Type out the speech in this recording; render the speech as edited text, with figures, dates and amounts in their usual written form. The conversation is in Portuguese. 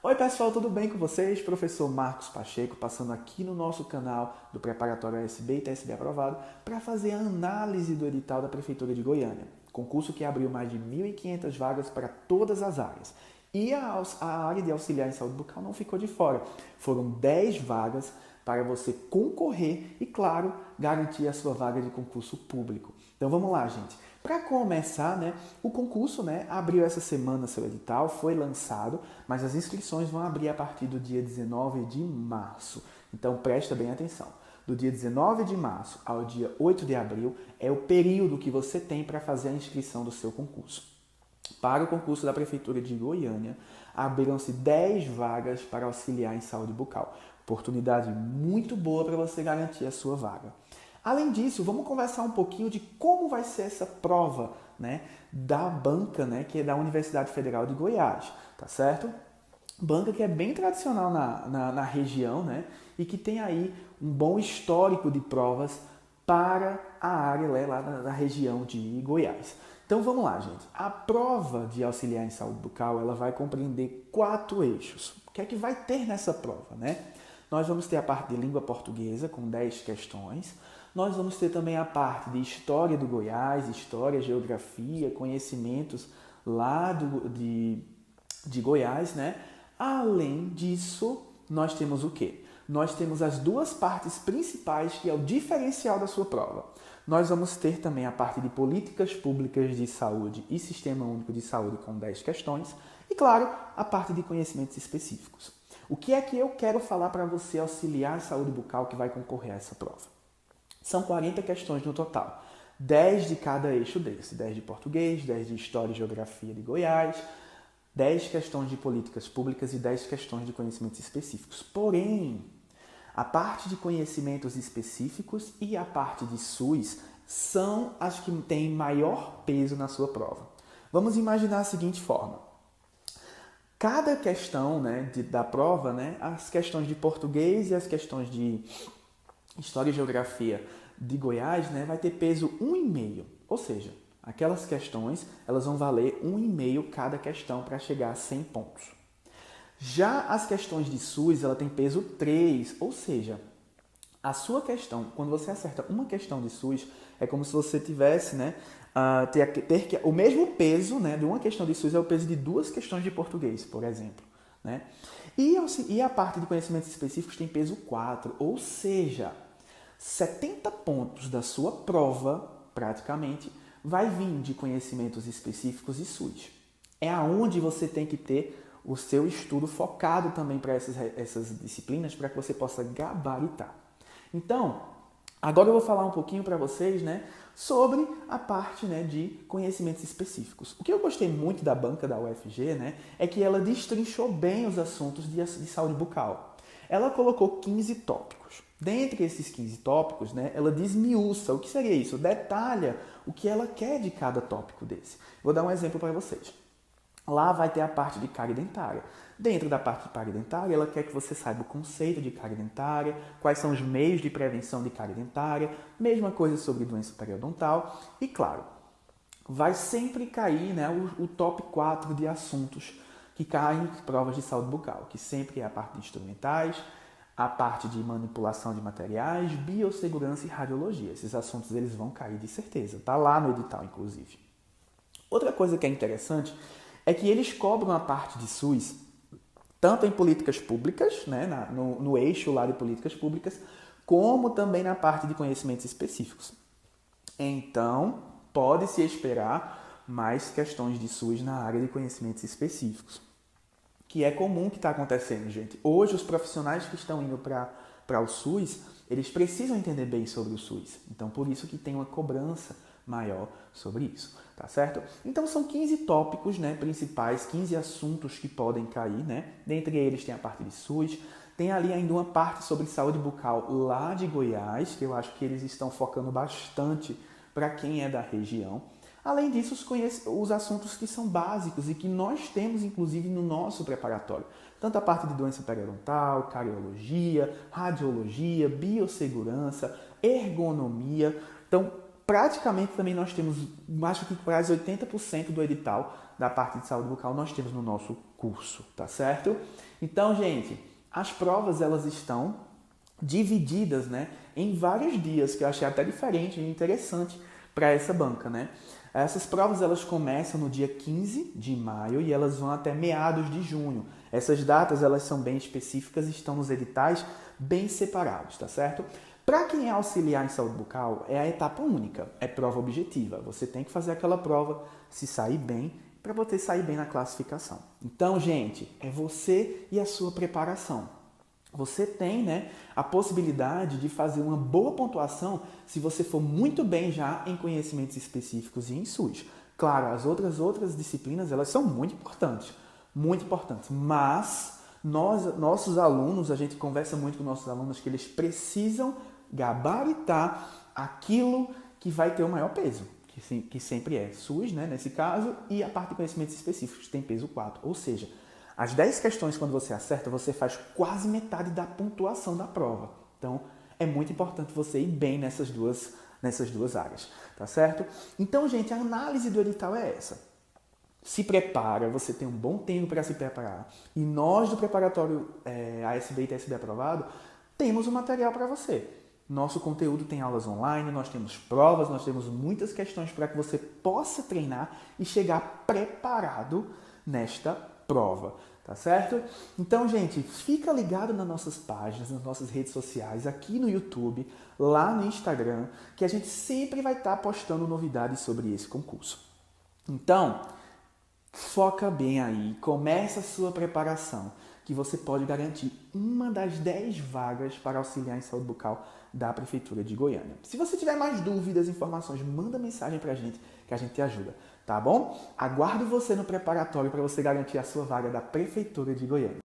Oi pessoal, tudo bem com vocês? Professor Marcos Pacheco passando aqui no nosso canal do Preparatório ASB e TSB Aprovado para fazer a análise do edital da Prefeitura de Goiânia. Concurso que abriu mais de 1.500 vagas para todas as áreas. E a área de auxiliar em saúde bucal não ficou de fora. Foram 10 vagas para você concorrer e, claro, garantir a sua vaga de concurso público. Então vamos lá, gente. Para começar, o concurso abriu essa semana seu edital, foi lançado, mas as inscrições vão abrir a partir do dia 19 de março. Então presta bem atenção. Do dia 19 de março ao dia 8 de abril é o período que você tem para fazer a inscrição do seu concurso. Para o concurso da Prefeitura de Goiânia, abriram-se 10 vagas para auxiliar em saúde bucal. Oportunidade muito boa para você garantir a sua vaga. Além disso, vamos conversar um pouquinho de como vai ser essa prova da banca, que é da Universidade Federal de Goiás, tá certo? Banca que é bem tradicional na região, e que tem aí um bom histórico de provas para a área lá na região de Goiás. Então vamos lá, gente. A prova de auxiliar em saúde bucal, ela vai compreender 4 eixos. O que é que vai ter nessa prova, Nós vamos ter a parte de língua portuguesa, com 10 questões. Nós vamos ter também a parte de história do Goiás, história, geografia, conhecimentos lá de Goiás, Além disso, nós temos o quê? Nós temos as 2 partes principais, que é o diferencial da sua prova. Nós vamos ter também a parte de políticas públicas de saúde e Sistema Único de Saúde com 10 questões. E, claro, a parte de conhecimentos específicos. O que é que eu quero falar para você auxiliar em saúde bucal que vai concorrer a essa prova? São 40 questões no total. 10 de cada eixo desse. 10 de português, 10 de história e geografia de Goiás, 10 questões de políticas públicas e 10 questões de conhecimentos específicos. Porém, a parte de conhecimentos específicos e a parte de SUS são as que têm maior peso na sua prova. Vamos imaginar a seguinte forma. Cada questão da prova, as questões de português e as questões de história e geografia de Goiás, vai ter peso 1,5. Ou seja, aquelas questões elas vão valer 1,5 cada questão para chegar a 100 pontos. Já as questões de SUS, ela tem peso 3, ou seja, a sua questão, quando você acerta uma questão de SUS, é como se você tivesse, o mesmo peso, de uma questão de SUS é o peso de 2 questões de português, por exemplo, E a parte de conhecimentos específicos tem peso 4, ou seja, 70 pontos da sua prova, praticamente, vai vir de conhecimentos específicos e SUS. É aonde você tem que ter o seu estudo focado também para essas disciplinas, para que você possa gabaritar. Então, agora eu vou falar um pouquinho para vocês sobre a parte de conhecimentos específicos. O que eu gostei muito da banca da UFG é que ela destrinchou bem os assuntos de saúde bucal. Ela colocou 15 tópicos. Dentre esses 15 tópicos, ela desmiuça. O que seria isso? Detalha o que ela quer de cada tópico desse. Vou dar um exemplo para vocês. Lá vai ter a parte de cárie dentária. Dentro da parte de cárie dentária, ela quer que você saiba o conceito de cárie dentária, quais são os meios de prevenção de cárie dentária, mesma coisa sobre doença periodontal e, claro, vai sempre cair o top 4 de assuntos que caem em provas de saúde bucal, que sempre é a parte de instrumentais, a parte de manipulação de materiais, biossegurança e radiologia. Esses assuntos eles vão cair de certeza, tá lá no edital, inclusive. Outra coisa que é interessante é que eles cobram a parte de SUS, tanto em políticas públicas, no eixo lá de políticas públicas, como também na parte de conhecimentos específicos. Então, pode-se esperar mais questões de SUS na área de conhecimentos específicos, que é comum que está acontecendo, gente. Hoje, os profissionais que estão indo para o SUS, eles precisam entender bem sobre o SUS. Então, por isso que tem uma cobrança maior sobre isso, tá certo? Então, são 15 tópicos principais, 15 assuntos que podem cair, Dentre eles tem a parte de SUS, tem ali ainda uma parte sobre saúde bucal lá de Goiás, que eu acho que eles estão focando bastante para quem é da região. Além disso, os assuntos que são básicos e que nós temos, inclusive, no nosso preparatório. Tanto a parte de doença periodontal, cariologia, radiologia, biossegurança, ergonomia. Então, praticamente também nós temos, acho que quase 80% do edital da parte de saúde bucal nós temos no nosso curso, tá certo? Então, gente, as provas elas estão divididas, né, em vários dias, que eu achei até diferente e interessante para essa banca, né? Essas provas elas começam no dia 15 de maio e elas vão até meados de junho. Essas datas elas são bem específicas e estão nos editais bem separados, tá certo? Para quem é auxiliar em saúde bucal, é a etapa única, é prova objetiva. Você tem que fazer aquela prova, se sair bem, para você sair bem na classificação. Então, gente, é você e a sua preparação. Você tem, né, a possibilidade de fazer uma boa pontuação se você for muito bem já em conhecimentos específicos e em SUS. Claro, as outras disciplinas, elas são muito importantes, mas nossos alunos, a gente conversa muito com nossos alunos que eles precisam gabaritar aquilo que vai ter o maior peso, que sempre é SUS, né, nesse caso, e a parte de conhecimentos específicos, que tem peso 4, ou seja, as 10 questões, quando você acerta, você faz quase metade da pontuação da prova. Então, é muito importante você ir bem nessas duas áreas, tá certo? Então, gente, a análise do edital é essa. Se prepara, você tem um bom tempo para se preparar. E nós, do preparatório ASB e TSB aprovado, temos o material para você. Nosso conteúdo tem aulas online, nós temos provas, nós temos muitas questões para que você possa treinar e chegar preparado nesta prova, tá certo? Então, gente, fica ligado nas nossas páginas, nas nossas redes sociais, aqui no YouTube, lá no Instagram, que a gente sempre vai estar postando novidades sobre esse concurso. Então, foca bem aí, começa a sua preparação, que você pode garantir uma das 10 vagas para auxiliar em saúde bucal da Prefeitura de Goiânia. Se você tiver mais dúvidas, informações, manda mensagem pra gente, que a gente te ajuda, tá bom? Aguardo você no preparatório para você garantir a sua vaga da Prefeitura de Goiânia.